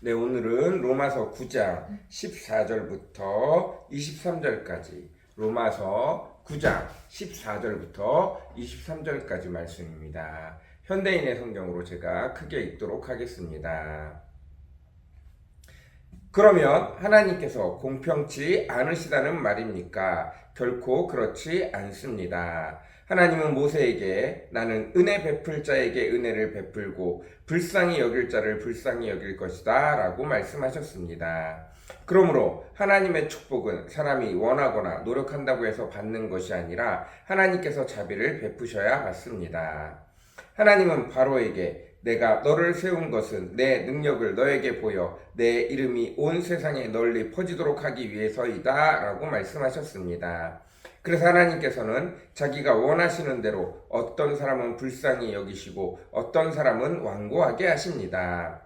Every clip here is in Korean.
네, 오늘은 로마서 9장 14절부터 23절까지, 로마서 9장 14절부터 23절까지 말씀입니다. 현대인의 성경으로 제가 크게 읽도록 하겠습니다. 그러면 하나님께서 공평치 않으시다는 말입니까? 결코 그렇지 않습니다. 하나님은 모세에게 나는 은혜 베풀 자에게 은혜를 베풀고 불쌍히 여길 자를 불쌍히 여길 것이다 라고 말씀하셨습니다. 그러므로 하나님의 축복은 사람이 원하거나 노력한다고 해서 받는 것이 아니라 하나님께서 자비를 베푸셔야 받습니다. 하나님은 바로에게 내가 너를 세운 것은 내 능력을 너에게 보여 내 이름이 온 세상에 널리 퍼지도록 하기 위해서이다 라고 말씀하셨습니다. 그래서 하나님께서는 자기가 원하시는 대로 어떤 사람은 불쌍히 여기시고 어떤 사람은 완고하게 하십니다.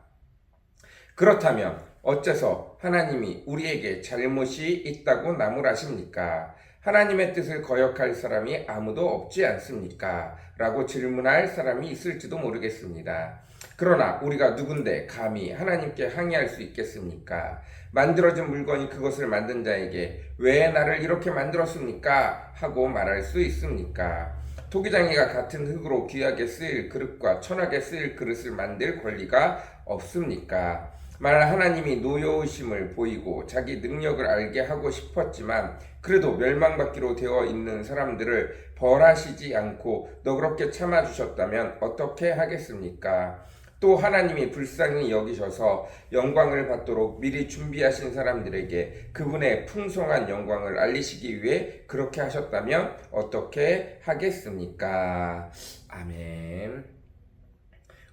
그렇다면 어째서 하나님이 우리에게 잘못이 있다고 나무라십니까? 하나님의 뜻을 거역할 사람이 아무도 없지 않습니까? 라고 질문할 사람이 있을지도 모르겠습니다. 그러나 우리가 누군데 감히 하나님께 항의할 수 있겠습니까? 만들어진 물건이 그것을 만든 자에게 왜 나를 이렇게 만들었습니까? 하고 말할 수 있습니까? 토기장이가 같은 흙으로 귀하게 쓰일 그릇과 천하게 쓰일 그릇을 만들 권리가 없습니까? 만약 하나님이 노여우심을 보이고 자기 능력을 알게 하고 싶었지만 그래도 멸망받기로 되어 있는 사람들을 벌하시지 않고 너그럽게 참아주셨다면 어떻게 하겠습니까? 또 하나님이 불쌍히 여기셔서 영광을 받도록 미리 준비하신 사람들에게 그분의 풍성한 영광을 알리시기 위해 그렇게 하셨다면 어떻게 하겠습니까? 아멘.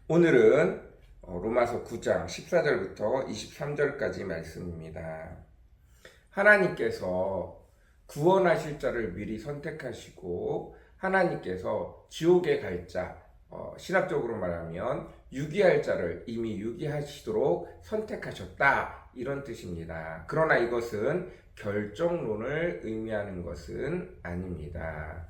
오늘은 로마서 9장 14절부터 23절까지 말씀입니다. 하나님께서 구원하실 자를 미리 선택하시고 하나님께서 지옥에 갈 자, 신학적으로 말하면 유기할 자를 이미 유기하시도록 선택하셨다 이런 뜻입니다. 그러나 이것은 결정론을 의미하는 것은 아닙니다.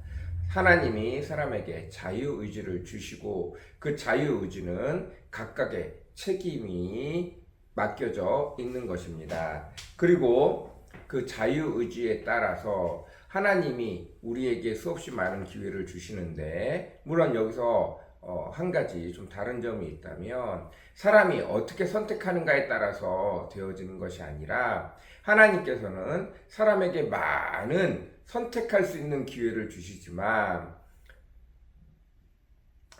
하나님이 사람에게 자유의지를 주시고 그 자유의지는 각각의 책임이 맡겨져 있는 것입니다. 그리고 그 자유의지에 따라서 하나님이 우리에게 수없이 많은 기회를 주시는데 물론 여기서 한 가지 좀 다른 점이 있다면 사람이 어떻게 선택하는가에 따라서 되어지는 것이 아니라 하나님께서는 사람에게 많은 선택할 수 있는 기회를 주시지만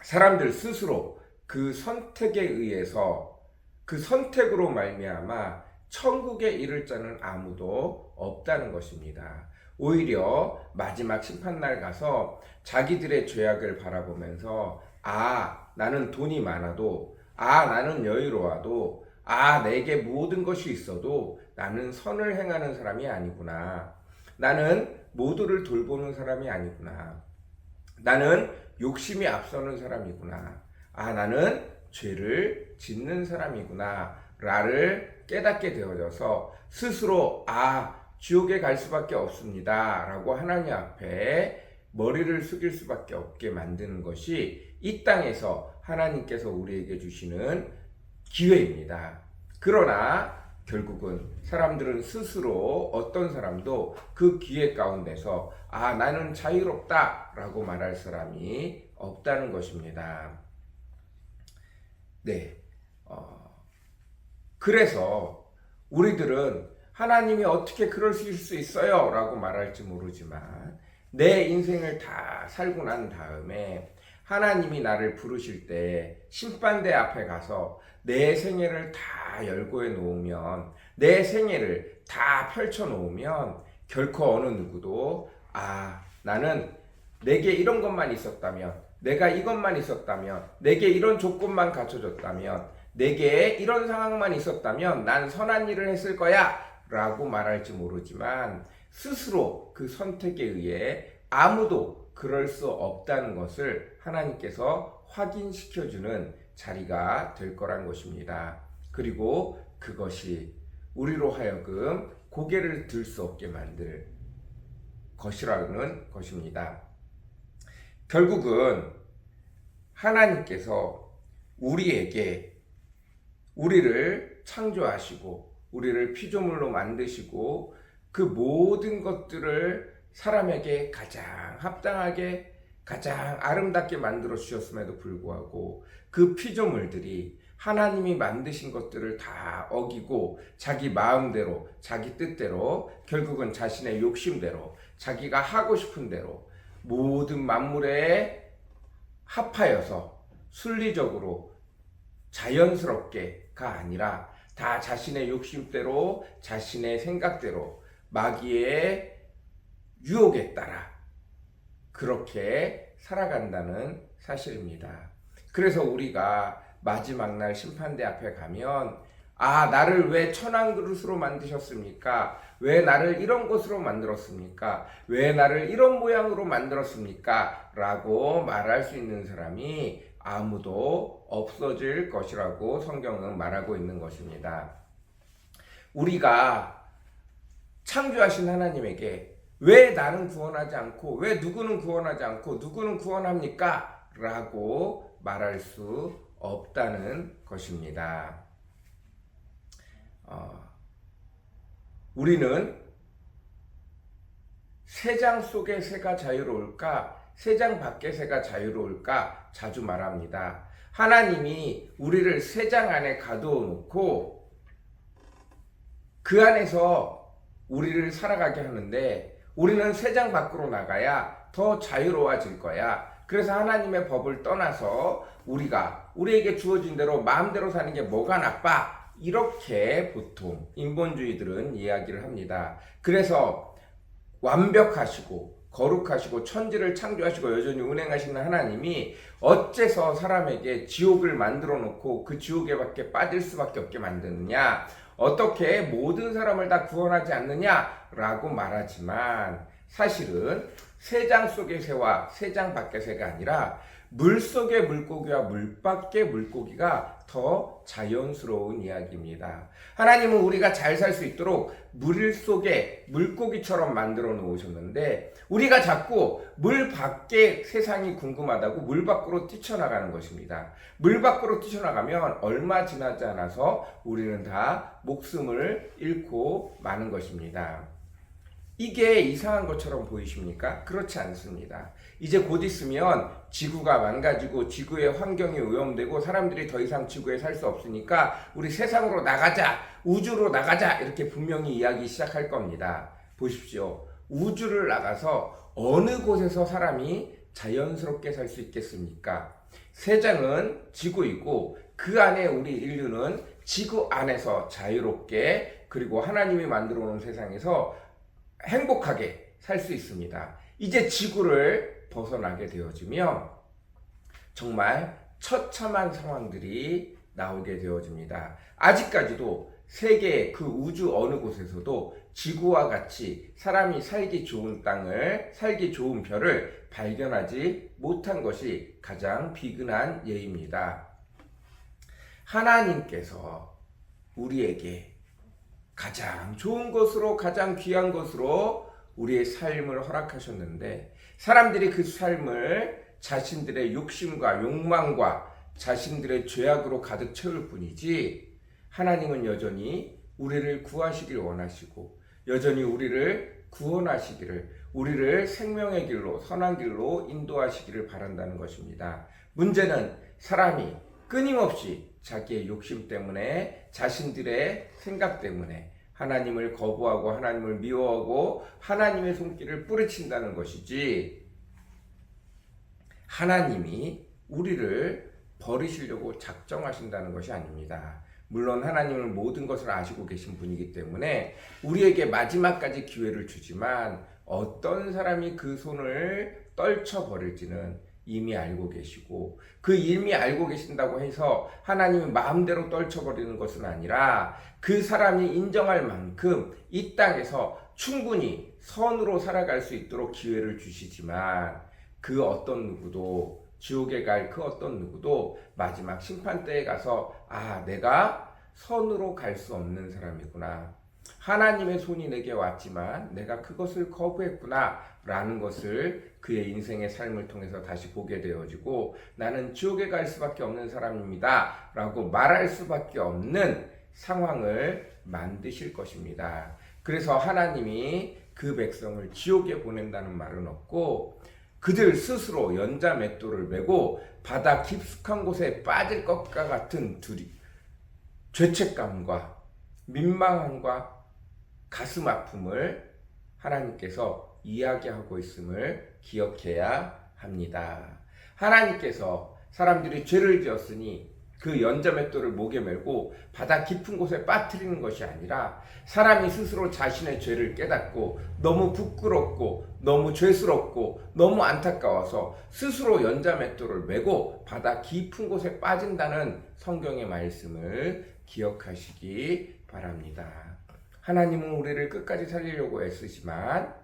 사람들 스스로 그 선택에 의해서 그 선택으로 말미암아 천국에 이를 자는 아무도 없다는 것입니다. 오히려 마지막 심판날 가서 자기들의 죄악을 바라보면서 나는 돈이 많아도 나는 여유로워도 내게 모든 것이 있어도 나는 선을 행하는 사람이 아니구나. 나는 모두를 돌보는 사람이 아니구나. 나는 욕심이 앞서는 사람이구나. 나는 죄를 짓는 사람이구나. 라를 깨닫게 되어져서 스스로 지옥에 갈 수밖에 없습니다. 라고 하나님 앞에 머리를 숙일 수밖에 없게 만드는 것이 이 땅에서 하나님께서 우리에게 주시는 기회입니다. 그러나 결국은 사람들은 스스로 어떤 사람도 그 기회 가운데서 나는 자유롭다 라고 말할 사람이 없다는 것입니다. 네. 그래서 우리들은 하나님이 어떻게 그러실 수 있어요? 라고 말할지 모르지만 내 인생을 다 살고 난 다음에 하나님이 나를 부르실 때 심판대 앞에 가서 내 생애를 다 열고해 놓으면 내 생애를 다 펼쳐 놓으면 결코 어느 누구도 나는 내게 이런 것만 있었다면 내가 이것만 있었다면 내게 이런 조건만 갖춰졌다면 내게 이런 상황만 있었다면 난 선한 일을 했을 거야 라고 말할지 모르지만 스스로 그 선택에 의해 아무도 그럴 수 없다는 것을 하나님께서 확인시켜주는 자리가 될 거란 것입니다. 그리고 그것이 우리로 하여금 고개를 들 수 없게 만들 것이라는 것입니다. 결국은 하나님께서 우리에게 우리를 창조하시고 우리를 피조물로 만드시고 그 모든 것들을 사람에게 가장 합당하게 가장 아름답게 만들어 주셨음에도 불구하고 그 피조물들이 하나님이 만드신 것들을 다 어기고 자기 마음대로 자기 뜻대로 결국은 자신의 욕심대로 자기가 하고 싶은 대로 모든 만물에 합하여서 순리적으로 자연스럽게가 아니라 다 자신의 욕심대로 자신의 생각대로 마귀의 유혹에 따라 그렇게 살아간다는 사실입니다. 그래서 우리가 마지막 날 심판대 앞에 가면 나를 왜 천한 그릇으로 만드셨습니까? 왜 나를 이런 것으로 만들었습니까? 왜 나를 이런 모양으로 만들었습니까? 라고 말할 수 있는 사람이 아무도 없어질 것이라고 성경은 말하고 있는 것입니다. 우리가 창조하신 하나님에게 왜 나는 구원하지 않고 왜 누구는 구원하지 않고 누구는 구원합니까? 라고 말할 수 없다는 것입니다. 우리는 새장 속의 새가 자유로울까? 새장 밖의 새가 자유로울까? 자주 말합니다. 하나님이 우리를 새장 안에 가두어 놓고 그 안에서 우리를 살아가게 하는데 우리는 새장 밖으로 나가야 더 자유로워질 거야. 그래서 하나님의 법을 떠나서 우리에게 주어진 대로 마음대로 사는 게 뭐가 나빠? 이렇게 보통 인본주의들은 이야기를 합니다. 그래서 완벽하시고 거룩하시고 천지를 창조하시고 여전히 운행하시는 하나님이 어째서 사람에게 지옥을 만들어 놓고 그 지옥에 밖에 빠질 수밖에 없게 만드느냐? 어떻게 모든 사람을 다 구원하지 않느냐라고 말하지만 사실은 새장 속의 새와 새장 밖의 새가 아니라 물 속의 물고기와 물 밖의 물고기가 더 자연스러운 이야기입니다. 하나님은 우리가 잘 살 수 있도록 물 속에 물고기처럼 만들어 놓으셨는데 우리가 자꾸 물 밖의 세상이 궁금하다고 물 밖으로 뛰쳐나가는 것입니다. 물 밖으로 뛰쳐나가면 얼마 지나지 않아서 우리는 다 목숨을 잃고 마는 것입니다. 이게 이상한 것처럼 보이십니까? 그렇지 않습니다. 이제 곧 있으면 지구가 망가지고 지구의 환경이 오염되고 사람들이 더 이상 지구에 살 수 없으니까 우리 세상으로 나가자, 우주로 나가자 이렇게 분명히 이야기 시작할 겁니다. 보십시오. 우주를 나가서 어느 곳에서 사람이 자연스럽게 살 수 있겠습니까? 세상은 지구이고 그 안에 우리 인류는 지구 안에서 자유롭게 그리고 하나님이 만들어 놓은 세상에서 행복하게 살 수 있습니다. 이제 지구를 벗어나게 되어지면 정말 처참한 상황들이 나오게 되어집니다. 아직까지도 세계 그 우주 어느 곳에서도 지구와 같이 사람이 살기 좋은 땅을, 살기 좋은 별을 발견하지 못한 것이 가장 비근한 예입니다. 하나님께서 우리에게 가장 좋은 것으로 가장 귀한 것으로 우리의 삶을 허락하셨는데 사람들이 그 삶을 자신들의 욕심과 욕망과 자신들의 죄악으로 가득 채울 뿐이지 하나님은 여전히 우리를 구하시길 원하시고 여전히 우리를 구원하시기를 우리를 생명의 길로 선한 길로 인도하시기를 바란다는 것입니다. 문제는 사람이 끊임없이 자기의 욕심 때문에 자신들의 생각 때문에 하나님을 거부하고 하나님을 미워하고 하나님의 손길을 뿌리친다는 것이지 하나님이 우리를 버리시려고 작정하신다는 것이 아닙니다. 물론 하나님은 모든 것을 아시고 계신 분이기 때문에 우리에게 마지막까지 기회를 주지만 어떤 사람이 그 손을 떨쳐버릴지는 이미 알고 계시고 그 이미 알고 계신다고 해서 하나님이 마음대로 떨쳐버리는 것은 아니라 그 사람이 인정할 만큼 이 땅에서 충분히 선으로 살아갈 수 있도록 기회를 주시지만 그 어떤 누구도 지옥에 갈 그 어떤 누구도 마지막 심판대에 가서 내가 선으로 갈 수 없는 사람이구나. 하나님의 손이 내게 왔지만 내가 그것을 거부했구나 라는 것을 그의 인생의 삶을 통해서 다시 보게 되어지고 나는 지옥에 갈 수밖에 없는 사람입니다 라고 말할 수밖에 없는 상황을 만드실 것입니다. 그래서 하나님이 그 백성을 지옥에 보낸다는 말은 없고 그들 스스로 연자맷돌을 메고 바다 깊숙한 곳에 빠질 것과 같은 죄책감과 민망함과 가슴 아픔을 하나님께서 이야기하고 있음을 기억해야 합니다. 하나님께서 사람들이 죄를 지었으니 그 연자맷돌을 목에 메고 바다 깊은 곳에 빠뜨리는 것이 아니라 사람이 스스로 자신의 죄를 깨닫고 너무 부끄럽고 너무 죄스럽고 너무 안타까워서 스스로 연자맷돌을 메고 바다 깊은 곳에 빠진다는 성경의 말씀을 기억하시기 바랍니다. 하나님은 우리를 끝까지 살리려고 애쓰지만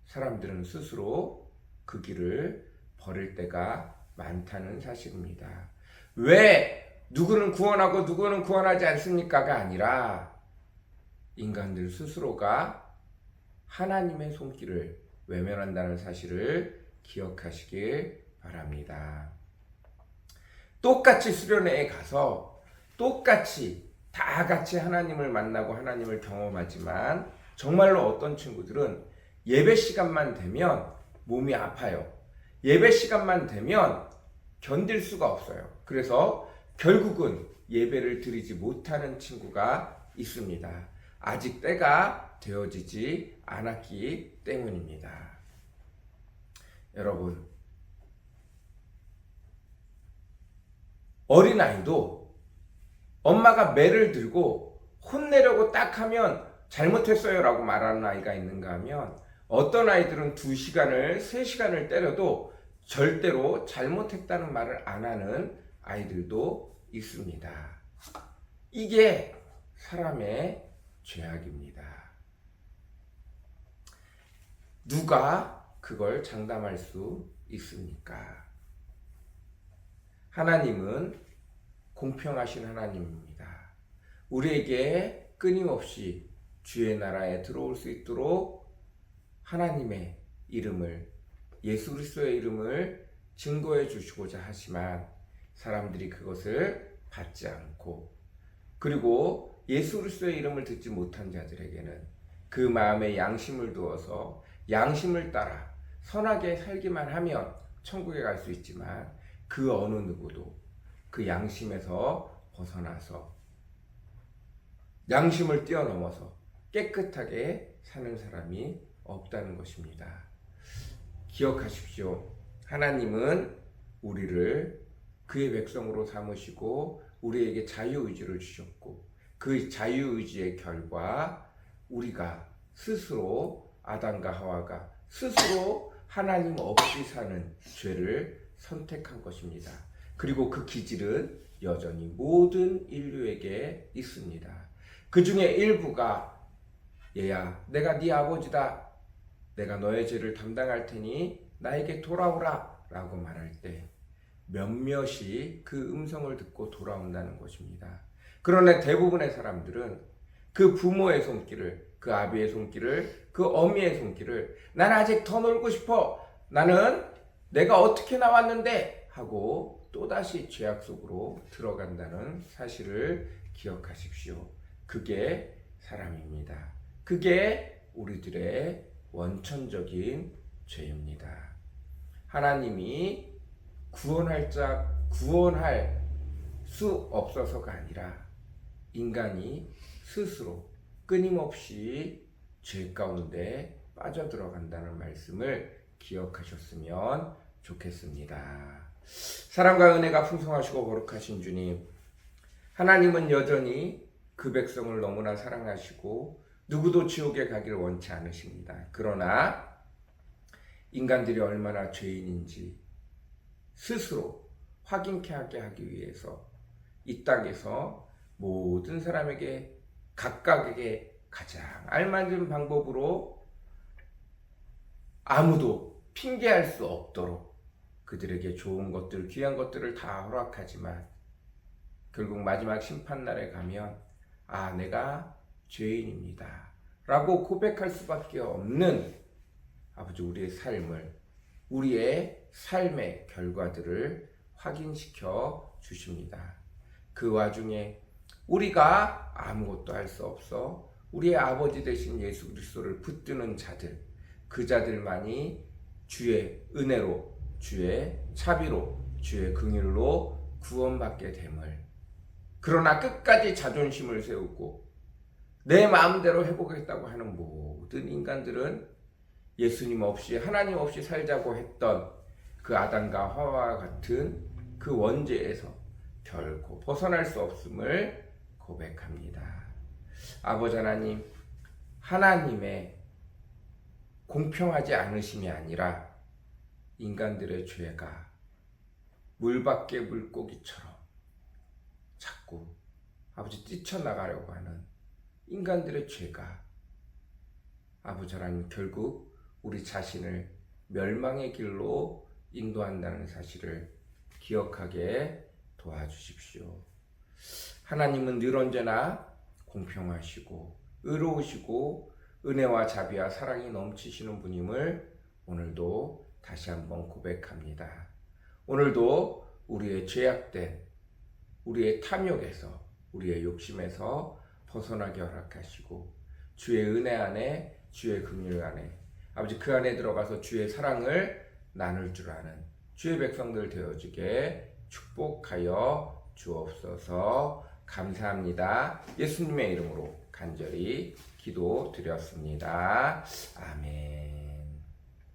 사람들은 스스로 그 길을 버릴 때가 많다는 사실입니다. 왜 누구는 구원하고 누구는 구원하지 않습니까가 아니라 인간들 스스로가 하나님의 손길을 외면한다는 사실을 기억하시길 바랍니다. 똑같이 수련회에 가서 똑같이 다 같이 하나님을 만나고 하나님을 경험하지만 정말로 어떤 친구들은 예배 시간만 되면 몸이 아파요. 예배 시간만 되면 견딜 수가 없어요. 그래서 결국은 예배를 드리지 못하는 친구가 있습니다. 아직 때가 되어지지 않았기 때문입니다. 여러분, 어린아이도 엄마가 매를 들고 혼내려고 딱 하면 잘못했어요 라고 말하는 아이가 있는가 하면 어떤 아이들은 2시간을 3시간을 때려도 절대로 잘못했다는 말을 안 하는 아이들도 있습니다. 이게 사람의 죄악입니다. 누가 그걸 장담할 수 있습니까? 하나님은 공평하신 하나님입니다. 우리에게 끊임없이 주의 나라에 들어올 수 있도록 하나님의 이름을, 예수 그리스도의 이름을 증거해 주시고자 하지만 사람들이 그것을 받지 않고 그리고 예수 그리스도의 이름을 듣지 못한 자들에게는 그 마음에 양심을 두어서 양심을 따라 선하게 살기만 하면 천국에 갈 수 있지만 그 어느 누구도 그 양심에서 벗어나서 양심을 뛰어넘어서 깨끗하게 사는 사람이 없다는 것입니다. 기억하십시오. 하나님은 우리를 그의 백성으로 삼으시고 우리에게 자유의지를 주셨고 그 자유의지의 결과 우리가 스스로 아담과 하와가 스스로 하나님 없이 사는 죄를 선택한 것입니다. 그리고 그 기질은 여전히 모든 인류에게 있습니다. 그 중에 일부가 얘야 내가 네 아버지다. 내가 너의 죄를 담당할 테니 나에게 돌아오라 라고 말할 때 몇몇이 그 음성을 듣고 돌아온다는 것입니다. 그러나 대부분의 사람들은 그 부모의 손길을, 그 아비의 손길을, 그 어미의 손길을 난 아직 더 놀고 싶어. 나는 내가 어떻게 나왔는데 하고 또다시 죄악 속으로 들어간다는 사실을 기억하십시오. 그게 사람입니다. 그게 우리들의 원천적인 죄입니다. 하나님이 구원할 수 없어서가 아니라 인간이 스스로 끊임없이 죄 가운데 빠져들어간다는 말씀을 기억하셨으면 좋겠습니다. 사랑과 은혜가 풍성하시고 거룩하신 주님, 하나님은 여전히 그 백성을 너무나 사랑하시고 누구도 지옥에 가기를 원치 않으십니다. 그러나 인간들이 얼마나 죄인인지 스스로 확인케 하기 위해서 이 땅에서 모든 사람에게 각각에게 가장 알맞은 방법으로 아무도 핑계할 수 없도록 그들에게 좋은 것들, 귀한 것들을 다 허락하지만 결국 마지막 심판날에 가면 아, 내가 죄인입니다 라고 고백할 수밖에 없는 아버지 우리의 삶을, 우리의 삶의 결과들을 확인시켜 주십니다. 그 와중에 우리가 아무것도 할 수 없어 우리의 아버지 되신 예수 그리스도를 붙드는 자들, 그 자들만이 주의 은혜로, 주의 자비로, 주의 긍휼로 구원받게 됨을. 그러나 끝까지 자존심을 세우고 내 마음대로 해보겠다고 하는 모든 인간들은 예수님 없이, 하나님 없이 살자고 했던 그 아담과 하와와 같은 그 원죄에서 결코 벗어날 수 없음을 고백합니다. 아버지 하나님, 하나님의 공평하지 않으심이 아니라 인간들의 죄가 물밖에 물고기처럼 자꾸 아버지 뛰쳐나가려고 하는 인간들의 죄가 아버지 하나님 결국 우리 자신을 멸망의 길로 인도한다는 사실을 기억하게 도와주십시오. 하나님은 늘 언제나 공평하시고 의로우시고 은혜와 자비와 사랑이 넘치시는 분임을 오늘도 다시 한번 고백합니다. 오늘도 우리의 죄악된 우리의 탐욕에서, 우리의 욕심에서 벗어나게 허락하시고 주의 은혜 안에, 주의 긍휼 안에, 아버지 그 안에 들어가서 주의 사랑을 나눌 줄 아는 주의 백성들 되어지게 축복하여 주옵소서. 감사합니다. 예수님의 이름으로 간절히 기도드렸습니다. 아멘.